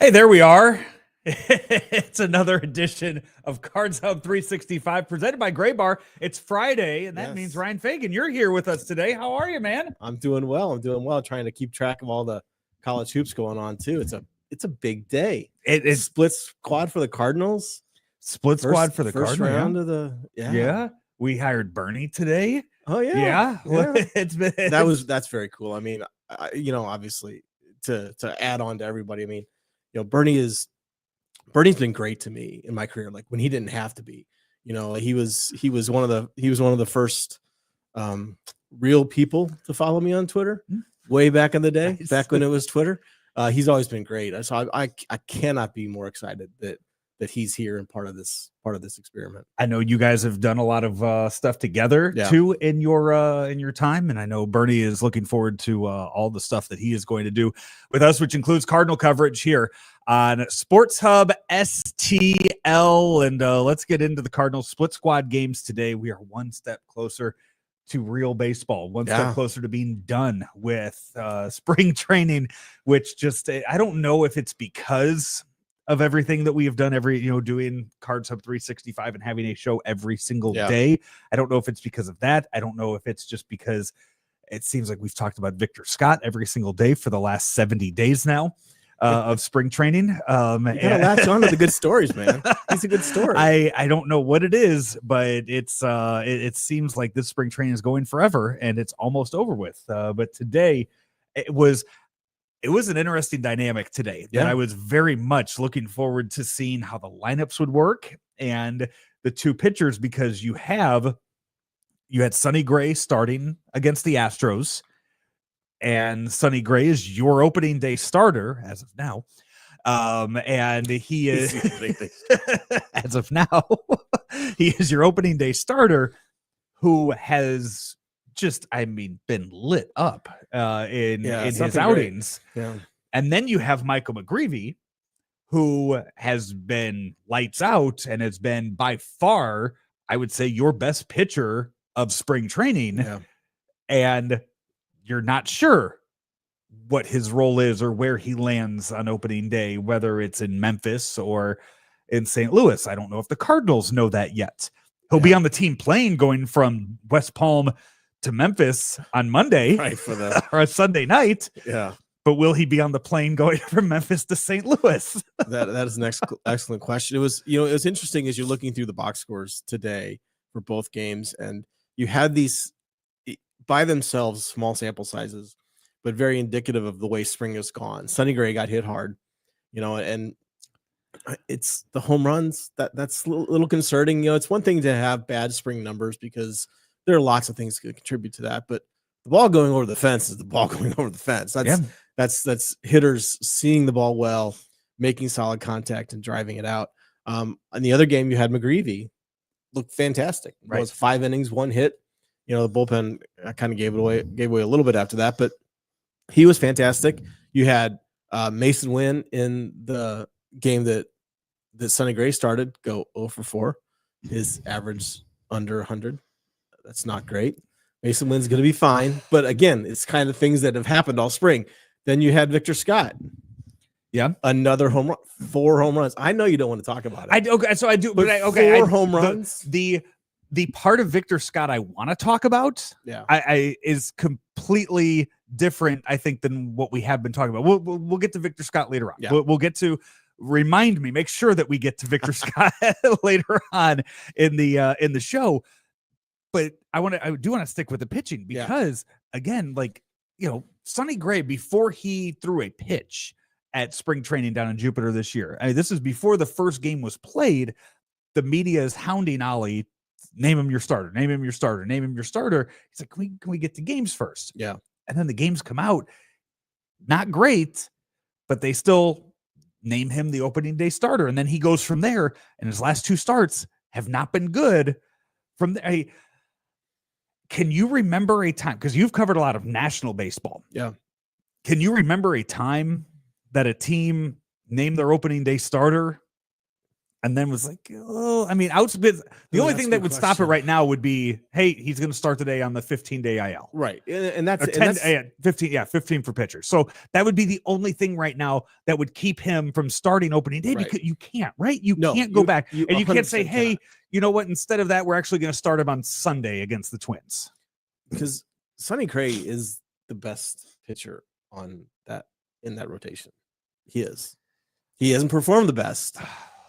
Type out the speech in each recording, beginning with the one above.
Hey, there we are. It's another edition of Cards Hub 365 presented by Gray Bar. It's Friday, and that means Ryan Fagan, you're here with us today. How are you, man? I'm doing well. Trying to keep track of all the college hoops going on too. It's a big day. It's split squad for the Cardinals. Squad for the Cardinals. First round of the yeah. We hired Bernie today. Oh yeah. It's been that's very cool. I mean, obviously to add on to everybody. I mean, Bernie's been great to me in my career. Like when he didn't have to be. He was one of the first real people to follow me on Twitter way back in the day, back when it was Twitter. He's always been great. So I cannot be more excited that he's here and part of this experiment. I know you guys have done a lot of stuff together too in your time, and I know Bernie is looking forward to all the stuff that he is going to do with us, which includes Cardinal coverage here on Sports Hub STL. And let's get into the Cardinals split squad games today. We are one step closer to real baseball, one step closer to being done with spring training, which just I don't know if it's because of everything that we have done doing Cards Hub 365 and having a show every single day. I don't know if it's because of that. I don't know if it's just because it seems like we've talked about Victor Scott every single day for the last 70 days now of spring training. You gotta latch on to the good stories, man. He's a good story. I don't know what it is, but it seems like this spring training is going forever and it's almost over with. But today it was an interesting dynamic today that I was very much looking forward to seeing how the lineups would work and the two pitchers, because you had Sonny Gray starting against the Astros, and Sonny Gray is your opening day starter as of now. And he is as of now, he is your opening day starter who has just, been lit up in his outings. Yeah. And then you have Michael McGreevy, who has been lights out and has been by far, I would say, your best pitcher of spring training. Yeah. And you're not sure what his role is or where he lands on opening day, whether it's in Memphis or in St. Louis. I don't know if the Cardinals know that yet. He'll be on the team plane going from West Palm to Memphis on Monday, right, or a Sunday night. Yeah. But will he be on the plane going from Memphis to St. Louis? that is an excellent question. It was interesting as you're looking through the box scores today for both games, and you had these by themselves small sample sizes, but very indicative of the way spring has gone. Sonny Gray got hit hard, and it's the home runs that's a little concerning. It's one thing to have bad spring numbers because there are lots of things that could contribute to that, but the ball going over the fence is the ball going over the fence. That's hitters seeing the ball well, making solid contact and driving it out. In the other game, you had McGreevy looked fantastic. Right. It was 5 innings, 1 hit. The bullpen kind of gave away a little bit after that, but he was fantastic. You had Mason Wynn in the game that Sonny Gray started go 0 for 4. His average under 100. That's not great. Mason Wynn's going to be fine. But again, it's kind of things that have happened all spring. Then you had Victor Scott. Yeah. Another home run, 4 home runs. I know you don't want to talk about it. So I do. But 4 home runs. The part of Victor Scott I want to talk about is completely different, I think, than what we have been talking about. We'll get to Victor Scott later on. Yeah. We'll get to make sure that we get to Victor Scott later on in the show. But I do want to stick with the pitching because again, Sonny Gray, before he threw a pitch at spring training down in Jupiter this year, this is before the first game was played. The media is hounding Ollie, name him your starter, name him your starter, name him your starter. He's like, can we get to games first? Yeah. And then the games come out, not great, but they still name him the opening day starter. And then he goes from there, and his last 2 starts have not been good. From there, can you remember a time, because you've covered a lot of national baseball. Yeah. Can you remember a time that a team named their opening day starter and then was like, oh, I mean, the only thing that would stop it right now would be, hey, he's going to start today on the 15-day IL. Right. And that's, 15 for pitchers. So that would be the only thing right now that would keep him from starting opening day, because you can't, right? You can't go back and you can't say, hey, you know what? Instead of that, we're actually going to start him on Sunday against the Twins. Because Sonny Gray is the best pitcher in that rotation. He is. He hasn't performed the best.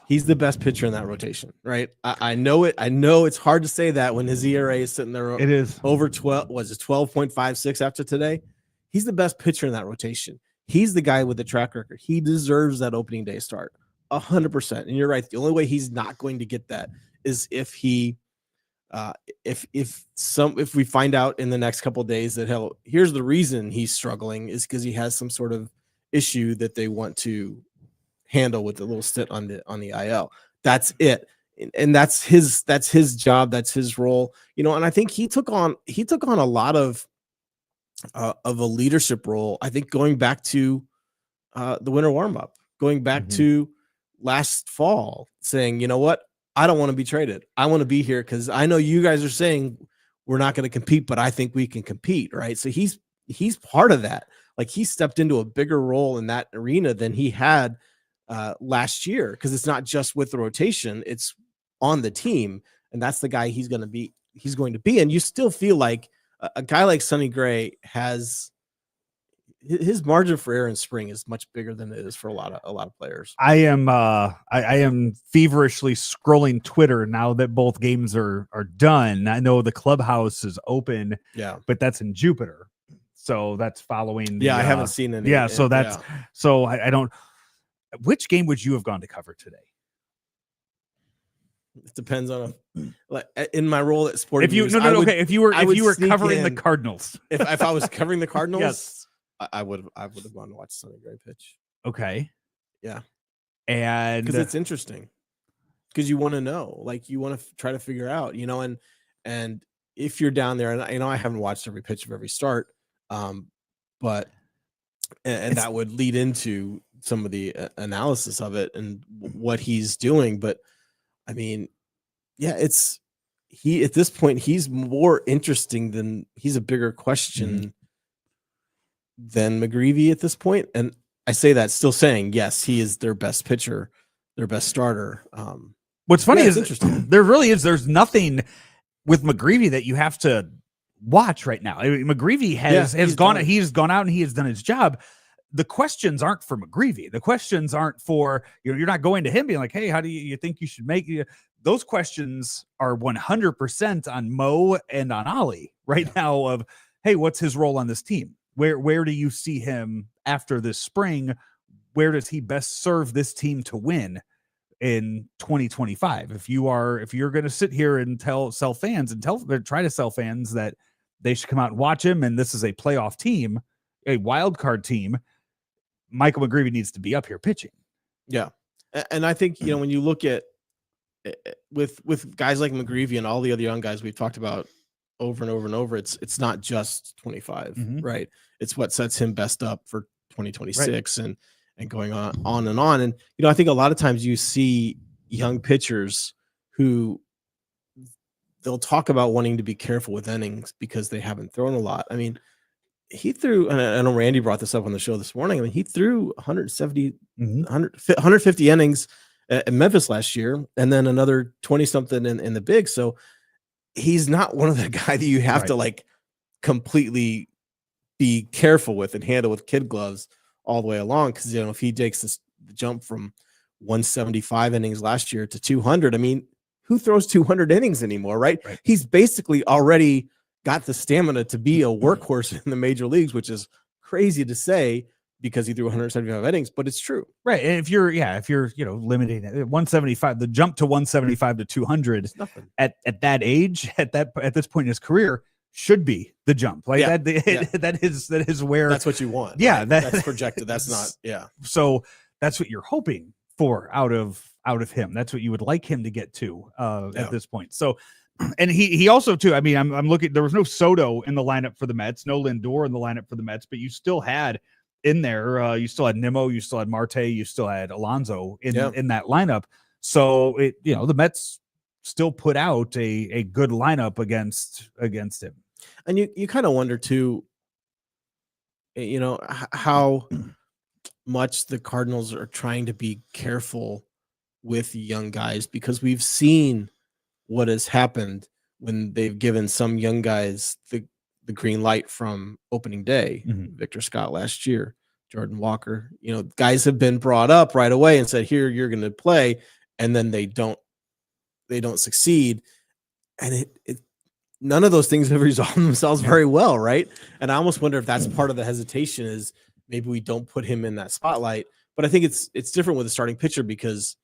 He's the best pitcher in that rotation, right? I know it. I know it's hard to say that when his ERA is sitting there. It is over 12. Was it 12.56 after today? He's the best pitcher in that rotation. He's the guy with the track record. He deserves that opening day start 100%. And you're right. The only way he's not going to get that is if he, if we find out in the next couple of days that here's the reason he's struggling is because he has some sort of issue that they want to handle with a little stint on the IL. That's it. And that's his job. That's his role, and I think he took on a lot of a leadership role. I think going back to the winter warm-up, going back to last fall, saying, you know what, I don't want to be traded. I want to be here because I know you guys are saying we're not going to compete, but I think we can compete. Right. So he's part of that. Like, he stepped into a bigger role in that arena than he had last year, because it's not just with the rotation, it's on the team, and that's the guy he's going to be. And you still feel like a guy like Sonny Gray has his margin for error in spring is much bigger than it is for a lot of players. I am feverishly scrolling Twitter now that both games are done. I know the clubhouse is open, but that's in Jupiter, so that's following. I haven't seen any. So that's so I don't. Which game would you have gone to cover today? It depends on in my role at Sporting News. If you were covering the Cardinals, if I was covering the Cardinals, yes, I would have gone to watch Sonny Gray pitch. Okay, yeah, and because it's interesting, because you want to know, like, you want to try to figure out, and if you're down there, and I haven't watched every pitch of every start, but that would lead into some of the analysis of it and what he's doing. But I mean, at this point, he's more interesting he's a bigger question than McGreevy at this point. And I say that still saying, yes, he is their best pitcher, their best starter. What's funny is interesting. There's nothing with McGreevy that you have to watch right now. I mean, McGreevy has gone out and he has done his job. The questions aren't for McGreevy. The questions aren't for, you're not going to him being like, hey, how do you think you should make it? Those questions are 100% on Mo and on Ollie right now of, hey, what's his role on this team? Where do you see him after this spring? Where does he best serve this team to win in 2025? If you're going to sit here and try to sell fans that they should come out and watch him, and this is a playoff team, a wild card team, Michael McGreevy needs to be up here pitching. Yeah. And I think, when you look at with guys like McGreevy and all the other young guys we've talked about over and over and over, it's not just 25, right? It's what sets him best up for 2026 and going on and on. And, I think a lot of times you see young pitchers who they'll talk about wanting to be careful with innings because they haven't thrown a lot. I mean, he threw, and I know Randy brought this up on the show this morning. I mean, he threw 150 innings at Memphis last year, and then another 20 something in the big. So he's not one of the guys that you have to like completely be careful with and handle with kid gloves all the way along. Because, if he takes this jump from 175 innings last year to 200, I mean, who throws 200 innings anymore, right? He's basically already got the stamina to be a workhorse in the major leagues, which is crazy to say because he threw 175 innings, but it's true. Right. And if you're limiting it, 175, the jump to 175 to 200 at that age, at this point in his career should be the jump. Like that is where that's what you want. Yeah. Right? That's projected. That's not. Yeah. So that's what you're hoping for out of him. That's what you would like him to get to at this point. So, and he also too, I mean, I'm looking, there was no Soto in the lineup for the Mets, no Lindor in the lineup for the Mets, but you still had in there, you still had Nimmo, you still had Marte, you still had Alonso in that lineup. So the Mets still put out a good lineup against him. And you kind of wonder too, how much the Cardinals are trying to be careful with young guys, because we've seen what has happened when they've given some young guys the green light from opening day. Victor Scott last year, Jordan Walker, guys have been brought up right away and said, here, you're going to play. And then they don't succeed. And none of those things have resolved themselves very well. Right. And I almost wonder if that's part of the hesitation, is maybe we don't put him in that spotlight. But I think it's different with a starting pitcher, because,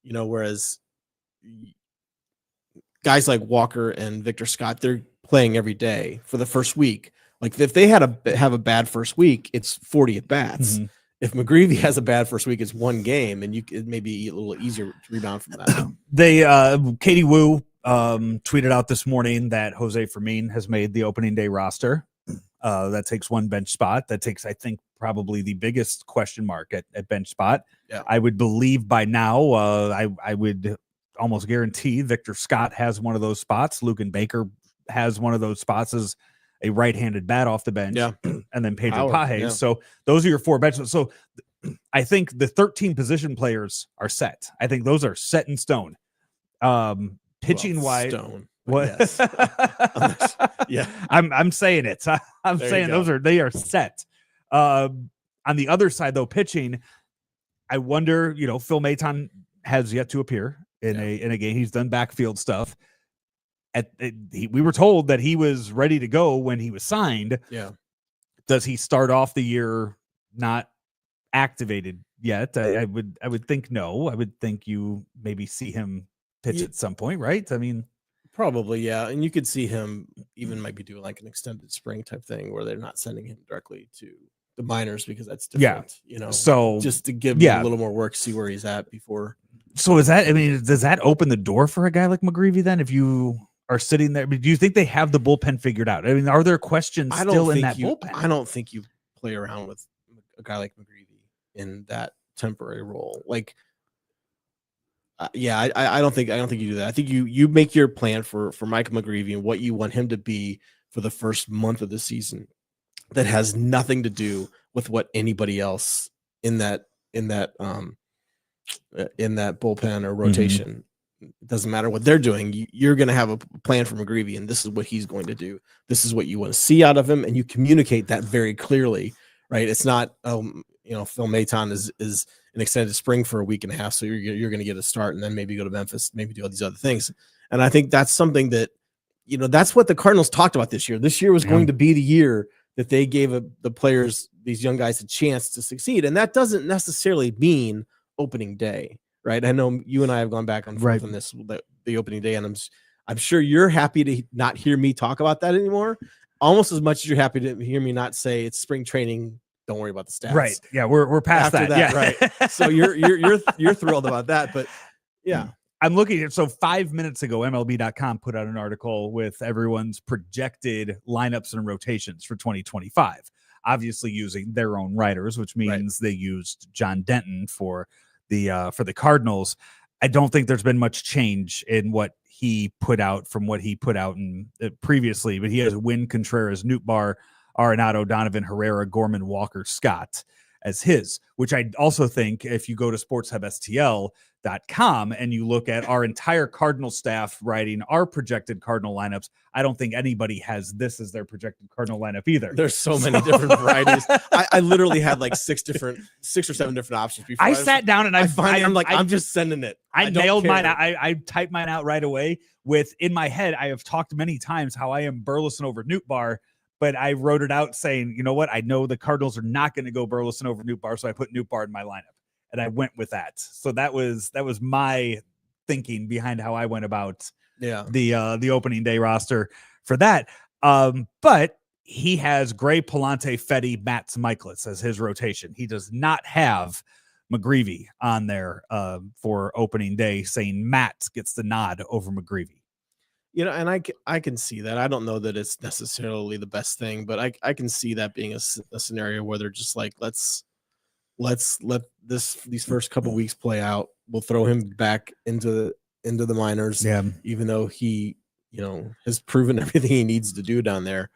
whereas guys like Walker and Victor Scott, they're playing every day for the first week. Like if they have a bad first week, it's 40 at bats. If McGreevy has a bad first week, it's one game, and it may be a little easier to rebound from that. Katie Wu tweeted out this morning that Jose Fermin has made the opening day roster. That takes one bench spot. That takes, I think, probably the biggest question mark at bench spot. Yeah. I would believe by now, I would almost guarantee Victor Scott has one of those spots. Lucan Baker has one of those spots as a right-handed bat off the bench, and then Pedro Paje. Yeah. So those are your four bench. So I think the 13 position players are set. I think those are set in stone. Pitching wise, what? Yes. Yeah, I'm saying it. I'm saying they are set. On the other side, though, pitching, I wonder. Phil Maton has yet to appear in a game. He's done backfield stuff. We were told that he was ready to go when he was signed. Yeah. Does he start off the year not activated yet? I would think no. I would think you maybe see him pitch at some point, right? I mean, probably, yeah. And you could see him even might be doing like an extended spring type thing where they're not sending him directly to the minors, because that's different. So just to give him a little more work, see where he's at before. So does that open the door for a guy like McGreevy then? If you are sitting there, do you think they have the bullpen figured out? I mean, are there questions still in that bullpen? I don't think you play around with a guy like McGreevy in that temporary role. Like, I don't think you do that. I think you make your plan for Mike McGreevy and what you want him to be for the first month of the season. That has nothing to do with what anybody else in that bullpen or rotation. It doesn't matter what they're doing. You're going to have a plan for McGreevy, and this is what he's going to do. This is what you want to see out of him, and you communicate that very clearly, right? It's not, Phil Maton is an extended spring for a week and a half, so you're going to get a start, and then maybe go to Memphis, maybe do all these other things. And I think that's something that, that's what the Cardinals talked about this year. This year was going to be the year that they gave the players, these young guys, a chance to succeed, and that doesn't necessarily mean opening day. Right. I know you and I have gone back and forth on this, the opening day, and I'm sure you're happy to not hear me talk about that anymore, almost as much as you're happy to hear me not say it's spring training. Don't worry about the stats. Right. Yeah. We're past that. Yeah. Right. So you're thrilled about that, but yeah. I'm looking at, so 5 minutes ago, MLB.com put out an article with everyone's projected lineups and rotations for 2025, obviously using their own writers, which means they used John Denton for the Cardinals. I don't think there's been much change in what he put out from what he put out in previously, but he has Wynn, Contreras, Nootbaar, Arenado, Donovan, Herrera, Gorman, Walker, Scott as his, which I also think if you go to sportshubstl.com and you look at our entire Cardinal staff writing our projected Cardinal lineups, I don't think anybody has this as their projected Cardinal lineup either. There's so many different varieties. I literally had like 6 or 7 different options before. I sat down and I'm just sending it. I nailed mine. I typed mine out right away. In my head, I have talked many times how I am Burleson over Nootbaar, but I wrote it out saying, you know what? I know the Cardinals are not going to go Burleson over Nootbaar, so I put Nootbaar in my lineup, and I went with that. So that was my thinking behind how I went about the opening day roster for that. But he has Gray, Palante, Fetty, Matz, Michaelis as his rotation. He does not have McGreevy on there for opening day, saying Matz gets the nod over McGreevy. And I can see that. I don't know that it's necessarily the best thing, but I can see that being a scenario where they're just like, let's let's let these first couple weeks play out. We'll throw him back into the minors, even though he, has proven everything he needs to do down there.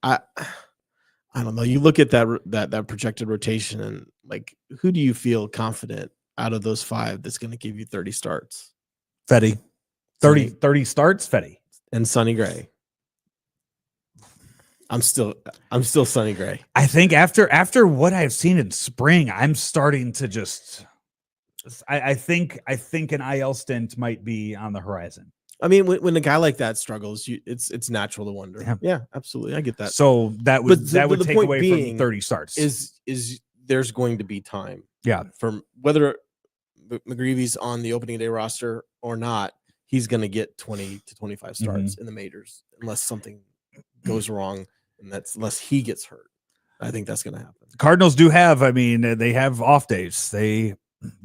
I don't know. You look at that projected rotation, and like, who do you feel confident out of those 5 that's going to give you 30 starts? Fetty. 30 starts, Fetty. And Sonny Gray. I'm still Sonny Gray. I think after what I've seen in spring, I'm starting to just I think an IL stint might be on the horizon. I mean, when a guy like that struggles, it's natural to wonder. Yeah, absolutely. I get that. So that would take away from 30 starts. Is there's going to be time. Yeah. From whether McGreevy's on the opening day roster or not, he's going to get 20 to 25 starts in the majors unless something goes wrong, and unless he gets hurt. I think that's going to happen. Cardinals do have, they have off days. They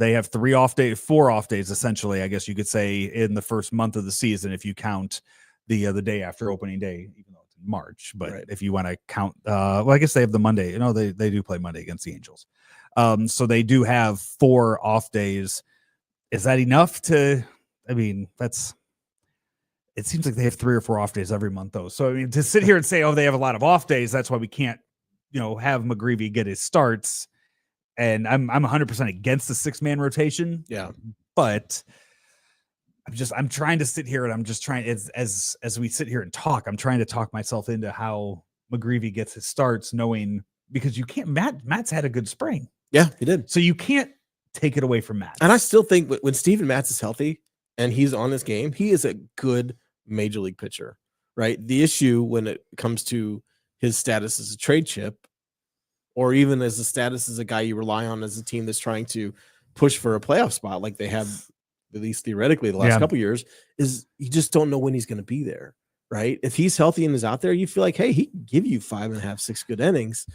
have 4 off days, essentially, I guess you could say, in the first month of the season, if you count the day after opening day, even though it's in March. But if you want to count, I guess they have the Monday. They do play Monday against the Angels. So they do have 4 off days. Is that enough to? It seems like they have 3 or 4 off days every month, though. So to sit here and say, they have a lot of off days, that's why we can't, have McGreevy get his starts. And I'm 100% against the 6-man rotation. Yeah, but I'm trying to sit here, and I'm just trying, as we sit here and talk, I'm trying to talk myself into how McGreevy gets his starts, knowing, because you can't. Matt's had a good spring. Yeah, he did. So you can't take it away from Matt. And I still think when Steven Matz is healthy and he's on this game, he is a good major league pitcher, right? The issue when it comes to his status as a trade chip, or even as a status as a guy you rely on as a team that's trying to push for a playoff spot, like they have, at least theoretically, the last couple of years, is you just don't know when he's going to be there, right? If he's healthy and is out there, you feel like, hey, he can give you 5.5, 6 good innings.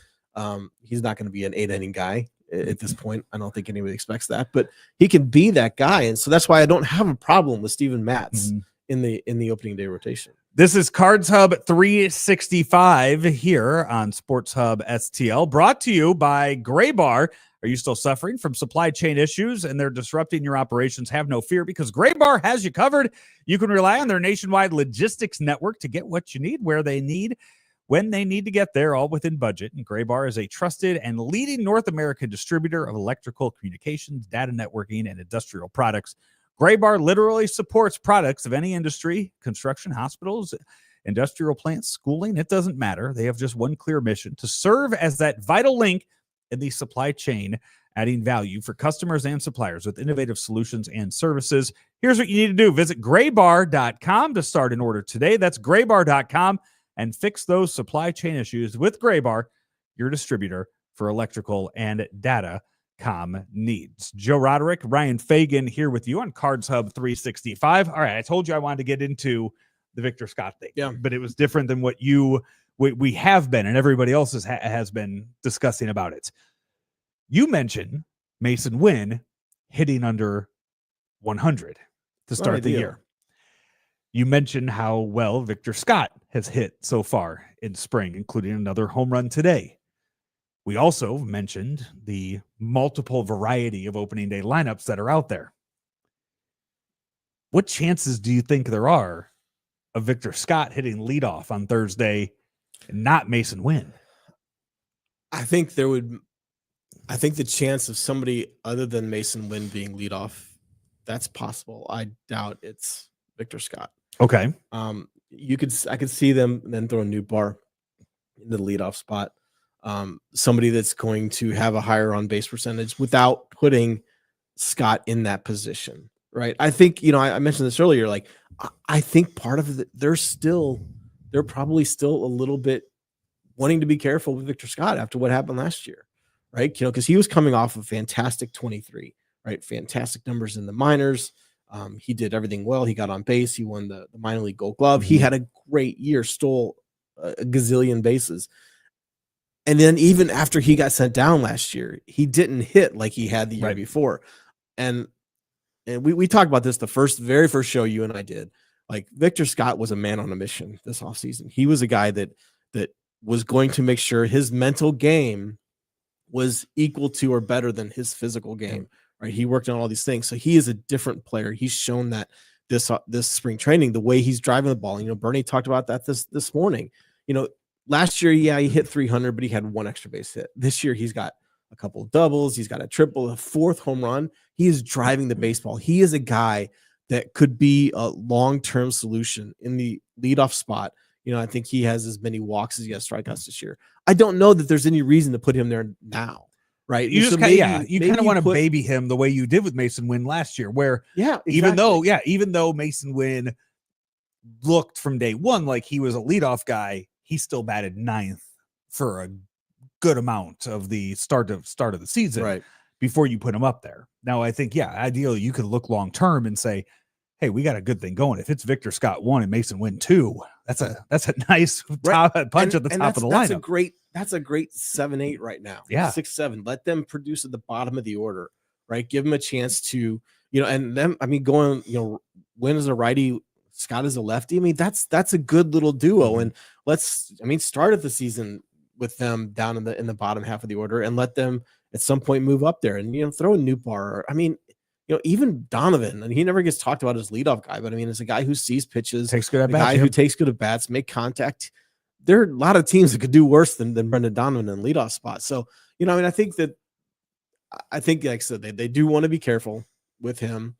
He's not going to be an 8-inning guy at this point. I don't think anybody expects that, but he can be that guy. And so that's why I don't have a problem with Steven Matz in the opening day rotation. This is Cards Hub 365 here on Sports Hub STL, brought to you by Gray Bar. Are you still suffering from supply chain issues and they're disrupting your operations? Have no fear, because Gray Bar has you covered. You can rely on their nationwide logistics network to get what you need, where they need, when they need to get there, all within budget. And Gray Bar is a trusted and leading North American distributor of electrical communications, data networking, and industrial products. Gray Bar literally supports products of any industry: construction, hospitals, industrial plants, schooling. It doesn't matter. They have just one clear mission: to serve as that vital link in the supply chain, adding value for customers and suppliers with innovative solutions and services. Here's what you need to do. Visit graybar.com to start an order today. That's graybar.com, and fix those supply chain issues with Gray Bar, your distributor for electrical and data needs. Joe Roderick, Ryan Fagan here with you on Cards Hub 365. All right, I told you I wanted to get into the Victor Scott thing, but it was different than what we have been and everybody else has been discussing about it. You mentioned Mason Wynn hitting under 100 to start the year. You mentioned how well Victor Scott has hit so far in spring, including another home run today. We also mentioned the multiple variety of opening day lineups that are out there. What chances do you think there are of Victor Scott hitting leadoff on Thursday and not Mason Wynn? I think the chance of somebody other than Mason Wynn being leadoff, that's possible. I doubt it's Victor Scott. Okay. I could see them then throw a new bar in the leadoff spot. Somebody that's going to have a higher on base percentage without putting Scott in that position, right? I think, I mentioned this earlier, like I think part of it, they're probably still a little bit wanting to be careful with Victor Scott after what happened last year, right? Because he was coming off a fantastic 23, right? Fantastic numbers in the minors. He did everything well. He got on base. He won the minor league Gold Glove. He had a great year, stole a gazillion bases. And then even after he got sent down last year, he didn't hit like he had the year before. And we talked about this the very first show you and I did. Like, Victor Scott was a man on a mission this offseason. He was a guy that was going to make sure his mental game was equal to or better than his physical game, right? He worked on all these things. So he is a different player. He's shown that this spring training, the way he's driving the ball. Bernie talked about that this morning. Last year, he hit 300, but he had one extra base hit. This year, he's got a couple of doubles. He's got a triple, a fourth home run. He is driving the baseball. He is a guy that could be a long-term solution in the leadoff spot. I think he has as many walks as he has strikeouts this year. I don't know that there's any reason to put him there now, right? You just kind of want to baby him the way you did with Mason Wynn last year, where exactly. even though Mason Wynn looked from day one like he was a leadoff guy, he still batted ninth for a good amount of the start of the season, right, before you put him up there. Now, I think, ideally you could look long term and say, hey, we got a good thing going. If it's Victor Scott 1 and Mason Wynn 2, that's a nice punch at the top of the lineup. That's a great 7-8 right now. Yeah, 6-7. Let them produce at the bottom of the order, right? Give them a chance to, and them. Going, Wynn is a righty, Scott is a lefty. That's a good little duo. And start at the season with them down in the bottom half of the order and let them at some point move up there and throw a Nootbaar. Even Donovan, and he never gets talked about as leadoff guy, but it's a guy who sees pitches, takes good at bats, guy who takes good at bats, make contact. There are a lot of teams that could do worse than Brendan Donovan in leadoff spot. So, I think like I said, they do want to be careful with him.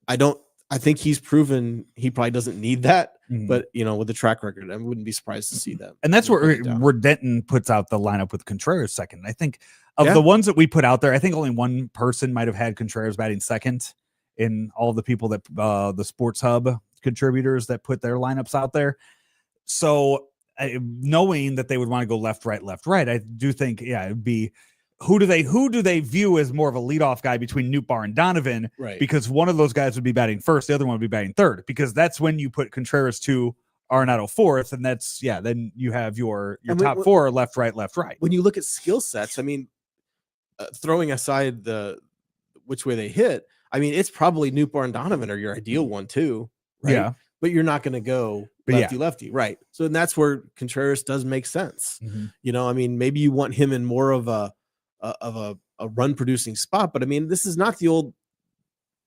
I think he's proven he probably doesn't need that, but with the track record, I wouldn't be surprised to see that. And that's where Denton puts out the lineup with Contreras second. I think of the ones that we put out there, I think only one person might have had Contreras batting second in all the people that the Sports Hub contributors that put their lineups out there. So knowing that they would want to go left, right, I do think, it'd be who do they view as more of a leadoff guy between Nootbaar and Donovan? Right. Because one of those guys would be batting first, the other one would be batting third, because that's when you put Contreras 2, Arenado 4th, and that's then you have your top 4 left, right. When you look at skill sets, throwing aside which way they hit, it's probably Nootbaar and Donovan are your ideal 1-2, right? Yeah. But you're not going to go lefty, right? So that's where Contreras does make sense. Mm-hmm. Maybe you want him in more of a run producing spot, but this is not the old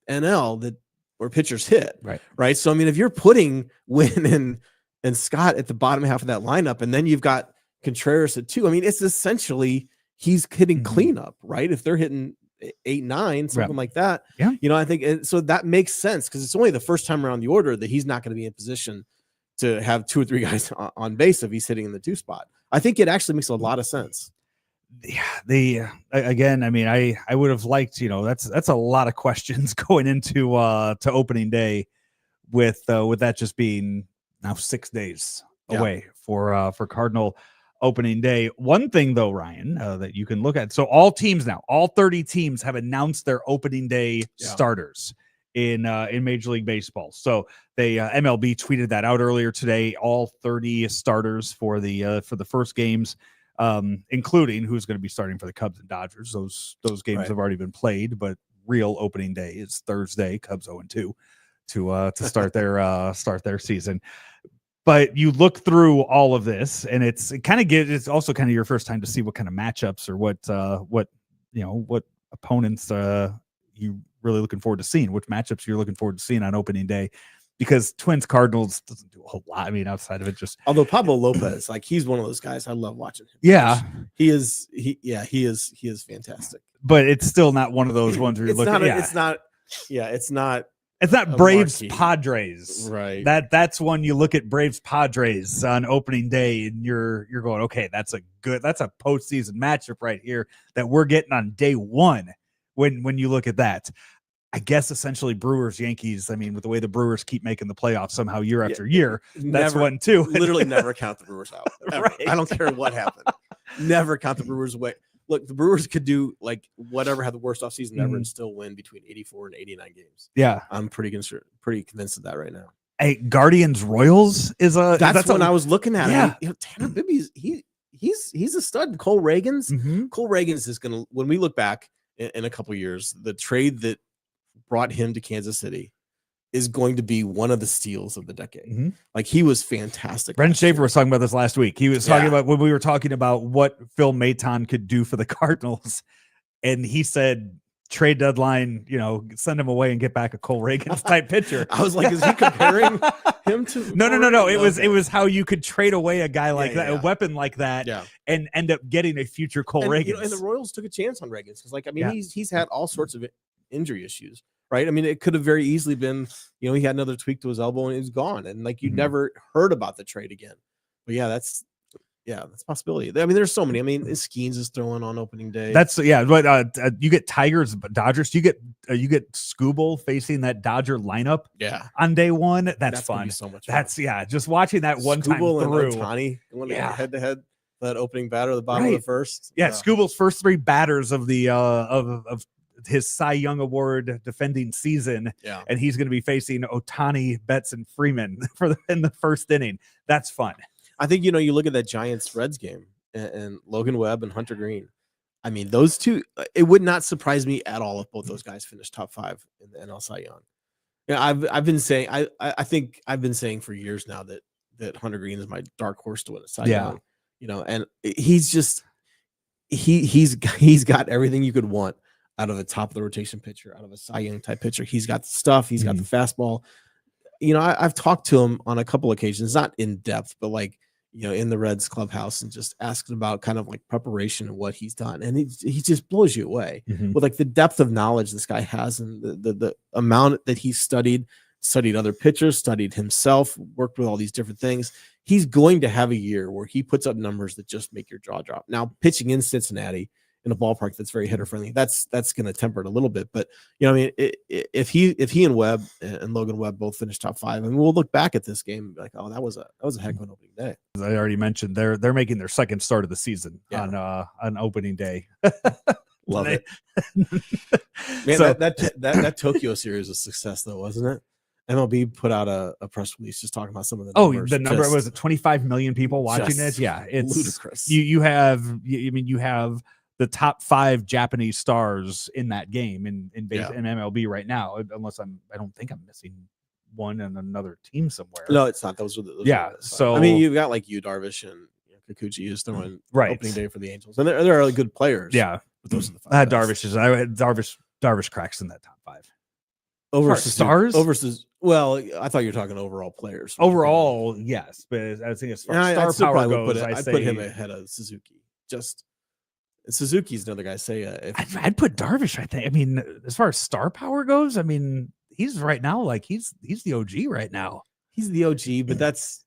NL where pitchers hit, right? So if you're putting Wynn and Scott at the bottom half of that lineup, and then you've got Contreras at 2, it's essentially he's hitting cleanup, right? If they're hitting 8-9, something like that, I think so that makes sense, because it's only the first time around the order that he's not going to be in position to have 2 or 3 guys on base if he's hitting in the 2 spot. I think it actually makes a lot of sense. Again, I would have liked, that's a lot of questions going into to opening day with that just being now 6 days away for Cardinal opening day. One thing though, Ryan, that you can look at, so all 30 teams have announced their opening day starters in Major League Baseball. So they MLB tweeted that out earlier today, all 30 starters for the first games, including who's going to be starting for the Cubs and Dodgers. Those games have already been played, but real opening day is Thursday. Cubs 0-2 to start their season. But you look through all of this, and it's also kind of your first time to see what kind of matchups or what opponents you really looking forward to seeing, which matchups you're looking forward to seeing on opening day. Because Twins Cardinals doesn't do a whole lot. Outside of it, just although Pablo Lopez, he's one of those guys I love watching him. Yeah, he is fantastic. But it's still not one of those ones where you're looking. It's not Braves Padres, right? That's one you look at Braves Padres on opening day, and you're going, okay, that's a postseason matchup right here that we're getting on day one. When you look at that. I guess essentially Brewers Yankees. With the way the Brewers keep making the playoffs somehow year after year, that's one too. Literally never count the Brewers out. Right. I don't care what happened. Never count the Brewers away. Look, the Brewers could do whatever, have the worst offseason ever and still win between 84 and 89 games. Yeah, I'm pretty convinced of that right now. Hey, Guardians Royals is that's what I was looking at. Yeah, Tanner Bibby's he's a stud. Cole Reagans is gonna, when we look back in a couple years, the trade that brought him to Kansas City is going to be one of the steals of the decade. Like, he was fantastic. Brent Schaefer was talking about this last week. He was talking about when we were talking about what Phil Maton could do for the Cardinals, and he said trade deadline, send him away and get back a Cole Reagans type pitcher. I was like, is he comparing him to? No. It was how you could trade away a guy like that, a weapon like that, and end up getting a future Cole Reagans. And the Royals took a chance on Reagans because, he's had all sorts of injury issues. Right. I mean, it could have very easily been, he had another tweak to his elbow and he's gone. And you never heard about the trade again. But that's a possibility. I mean, there's so many. I mean, Skeens is throwing on opening day. But you get Tigers, Dodgers. You get Skubal facing that Dodger lineup. On day one, that's fun. So much fun. Just watching that one time through. And Ohtani going head to head. That opening batter, the bottom of the first. Skubal's first 3 batters of the of his Cy Young Award defending season, and he's going to be facing Ohtani, Betts, and Freeman in the first inning. That's fun. I think you look at that Giants-Reds game and Logan Webb and Hunter Green. I mean, those two. It would not surprise me at all if both those guys finished top 5 in the NL Cy Young. I've been saying I think I've been saying for years now that Hunter Green is my dark horse to win a Cy Young. And he's just he's got everything you could want out of a top of the rotation pitcher, out of a Cy Young type pitcher. He's got the stuff. He's got the fastball. I've talked to him on a couple occasions, not in depth, but in the Reds clubhouse, and just asking about kind of preparation and what he's done. And he just blows you away with the depth of knowledge this guy has, and the amount that he's studied other pitchers, studied himself, worked with all these different things. He's going to have a year where he puts up numbers that just make your jaw drop. Now, pitching in Cincinnati, in a ballpark that's very hitter friendly, that's going to temper it a little bit. But if he and Webb and Logan Webb both finish top 5, and we'll look back at this game like, oh, that was a heck of an opening day. As I already mentioned, they're making their second start of the season on opening day. Love it, man. So, that Tokyo series was a success, though, wasn't it? MLB put out a press release just talking about some of the numbers. The number was it 25 million people watching it? Yeah, it's ludicrous. You have the top 5 Japanese stars in that game in MLB right now, unless I don't think I'm missing one in another team somewhere. No, it's not. Those so I mean, you've got Yu Darvish and Kikuchi is throwing opening day for the Angels, and they're really good players. Yeah, but those are the 5. Darvish cracks in that top 5 over stars. Well, I thought you were talking overall players. Overall, yes, but I think as far as star power goes, I'd put him ahead of Suzuki. Suzuki's another guy. I'd put Darvish. I think. I mean, as far as star power goes, I mean, he's right now he's the OG right now. He's the OG, but that's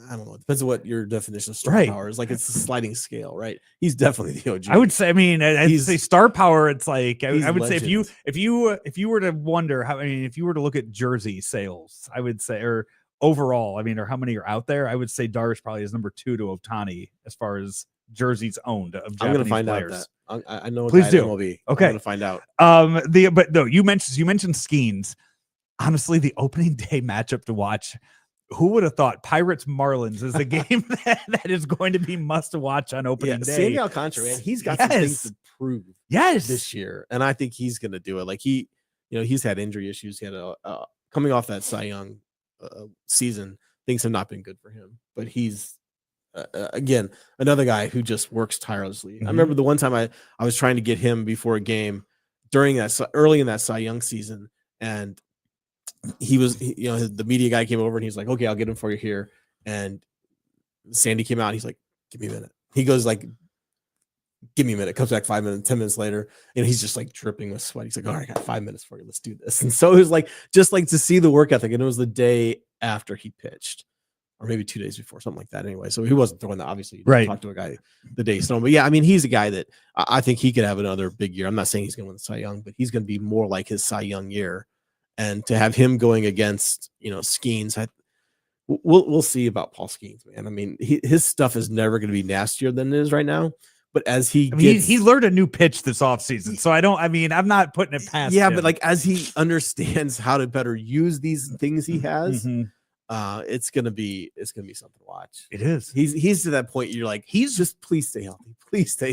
I don't know. It depends on what your definition of star power is. It's a sliding scale, right? He's definitely the OG. I would say. I mean, I'd say star power. It's I would say if you were to wonder if you were to look at jersey sales, I would say, or overall, or how many are out there, I would say Darvish probably is number 2 to Ohtani as far as jerseys owned of Japanese I'm gonna find players. Out that. I know. Please do. MLB. Okay. I'm gonna find out. But no, you mentioned Skeens. Honestly, the opening day matchup to watch. Who would have thought Pirates Marlins is a game that is going to be must watch on opening day? Sandy Alcantara, man, he's got some things to prove. This year, and I think he's going to do it. He's had injury issues. He had coming off that Cy Young season. Things have not been good for him, but he's again another guy who just works tirelessly. I remember the one time I was trying to get him before a game during that early in that Cy Young season, and the media guy came over and he's like, okay, I'll get him for you here. And Sandy came out. And he's like, give me a minute. He goes give me a minute. Comes back 5 minutes, 10 minutes later. And he's just dripping with sweat. He's like, all right, I got 5 minutes for you. Let's do this. And so it was just to see the work ethic. And it was the day after he pitched, or maybe 2 days before, something like that. Anyway, so he wasn't throwing that. Obviously, you talk to a guy the day he's throwing. But yeah, I mean, he's a guy that I think he could have another big year. I'm not saying he's going to win the Cy Young, but he's going to be more like his Cy Young year. And to have him going against, Skeens, we'll see about Paul Skeens, man. I mean, his stuff is never going to be nastier than it is right now. But as he learned a new pitch this offseason. So I'm not putting it past him. But as he understands how to better use these things he has, it's gonna be something to watch. It is. He's to that point. You're he's just please stay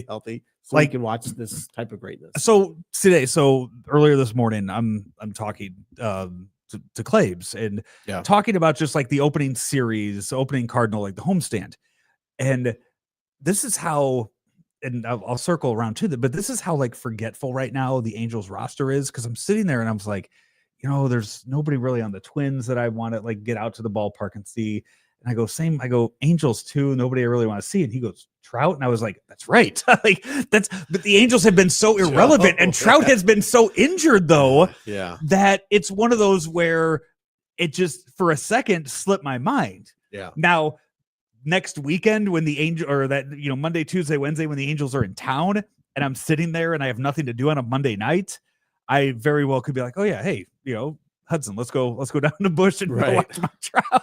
healthy. So you can watch this type of greatness. So earlier this morning, I'm talking to Claves and talking about just like the opening series, opening Cardinal, like the homestand. And this is how, and I'll circle around to that, but this is how like forgetful right now the Angels roster is. Cause I'm sitting there and I was like, there's nobody really on the Twins that I want to like get out to the ballpark and see. And I go Angels too. Nobody I really want to see. And he goes Trout. And I was like, that's right. but the Angels have been so irrelevant and Trout has been so injured though, that it's one of those where it just for a second slipped my mind. Yeah. Now, next weekend when the Angel or that, Monday, Tuesday, Wednesday, when the Angels are in town and I'm sitting there and I have nothing to do on a Monday night, I very well could be like, oh yeah, hey, Hudson, let's go down the bush and go watch my Trout.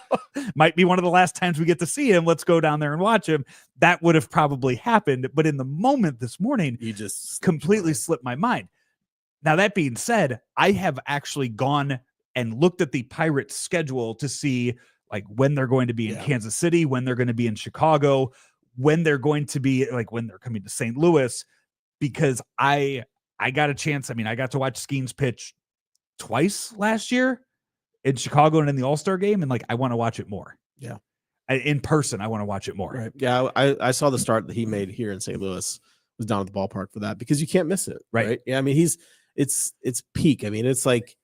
Might be one of the last times we get to see him. Let's go down there and watch him. That would have probably happened. But in the moment this morning, you just completely slipped my mind. Now, that being said, I have actually gone and looked at the Pirates schedule to see like when they're going to be in Kansas City, when they're going to be in Chicago, when they're going to be like when they're coming to St. Louis, because I got a chance. I mean, I got to watch Skeens pitch twice last year in Chicago and in the All-Star game. And like, I want to watch it more. Yeah. In person, I want to watch it more. Right. Yeah. I saw the start that he made here in St. Louis, was down at the ballpark for that because you can't miss it. Right. Yeah. I mean, it's peak. I mean, it's like,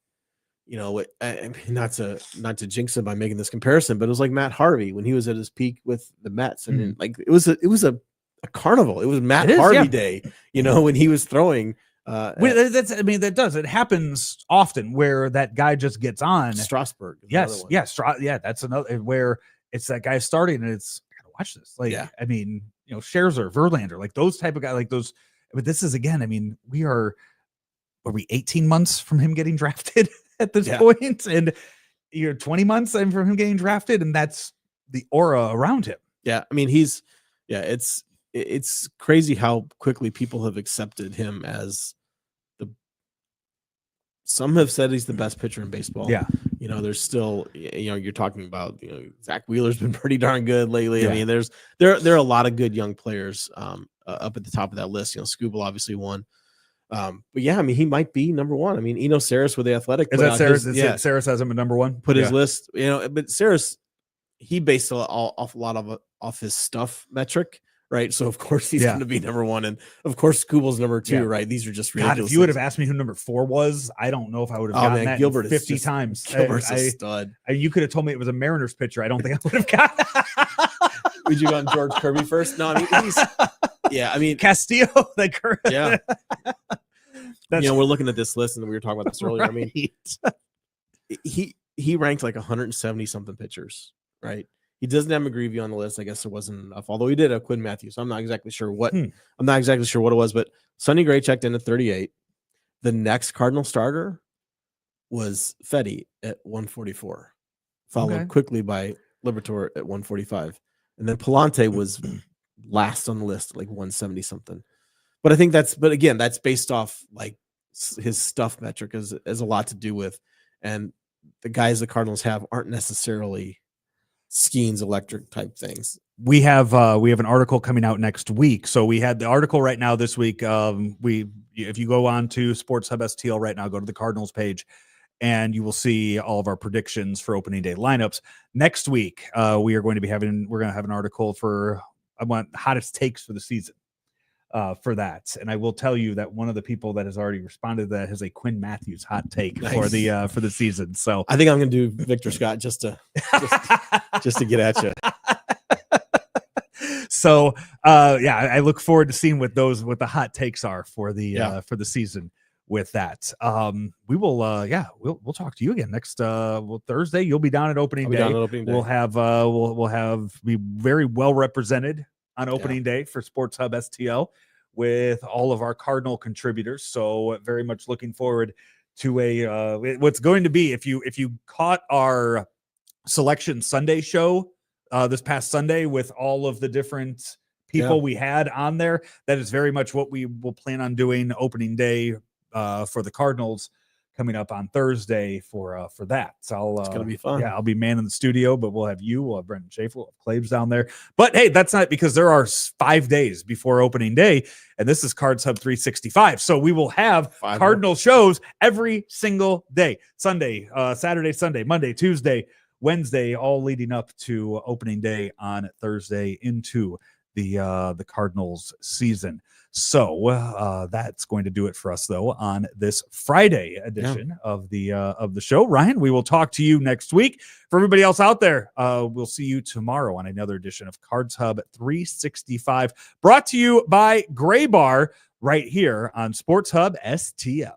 I mean, not to jinx him by making this comparison, but it was like Matt Harvey when he was at his peak with the Mets. And then, like, it was a carnival. It was Matt Harvey day, when he was throwing. That does. It happens often where that guy just gets on. Strasburg. Yes. That's another where it's that guy starting and it's I gotta watch this. Like, I mean, Scherzer, Verlander, like those type of guys, like those. But this is again. I mean, are we 18 months from him getting drafted at this point, and you're 20 months from him getting drafted, and that's the aura around him. Yeah, I mean, it's crazy how quickly people have accepted him as some have said he's the best pitcher in baseball. Yeah. There's still, you're talking about, Zach Wheeler's been pretty darn good lately. Yeah. I mean, there are a lot of good young players up at the top of that list. Skubal obviously won. But yeah, I mean, he might be number one. I mean, Eno Saris with the Athletic. Is that Saris? Saris has him at number one. Put his list, but Saris, he based a lot off his stuff metric. Right. So, of course, he's going to be number one. And, of course, Kubal's number two, right? These are just ridiculous. God, if you would have asked me who number 4 was, I don't know if I would have gotten that Gilbert 50 times. Gilbert's a stud. You could have told me it was a Mariners pitcher. I don't think I would have gotten Would you go on George Kirby first? No, I mean, Castillo. Yeah. We're looking at this list, and we were talking about this earlier. Right. I mean, he ranked like 170-something pitchers, right? He doesn't have McGreevy on the list. I guess there wasn't enough, although he did have Quinn Matthews. So I'm not exactly sure what it was, but Sonny Gray checked in at 38. The next Cardinal starter was Fetty at 144, followed quickly by Liberatore at 145. And then Palante was last on the list, like 170 something. But I think that's based off like his stuff metric has a lot to do with, and the guys the Cardinals have aren't necessarily Skeens electric type things. We have an article coming out next week. So we had the article right now this week. If you go on to Sports Hub STL right now, go to the Cardinals page, and you will see all of our predictions for opening day lineups. Next week, we're going to have an article for I want hottest takes for the season. For that, and I will tell you that one of the people that has already responded to that has a Quinn Matthews hot take for the season. So I think I'm going to do Victor Scott just to get at you. So I look forward to seeing what the hot takes are for the season. With that, we will we'll talk to you again next Thursday. You'll be down at opening day. We'll have be very well represented on opening day for Sports Hub STL with all of our Cardinal contributors. So very much looking forward to what's going to be, if you caught our Selection Sunday show this past Sunday with all of the different people we had on there, that is very much what we will plan on doing opening day for the Cardinals coming up on Thursday for that. So it's gonna be fun. Yeah, I'll be manning the studio, but we'll have Brendan Schaefer, we'll have Claves down there. But hey, that's not because there are 5 days before opening day, and this is Cards Hub 365. So we will have Cardinal shows every single day: Sunday, Saturday, Sunday, Monday, Tuesday, Wednesday, all leading up to opening day on Thursday into the Cardinals season. So that's going to do it for us, though, on this Friday edition of the show. Ryan, we will talk to you next week. For everybody else out there, we'll see you tomorrow on another edition of Cards Hub 365, brought to you by Gray Bar right here on Sports Hub STL.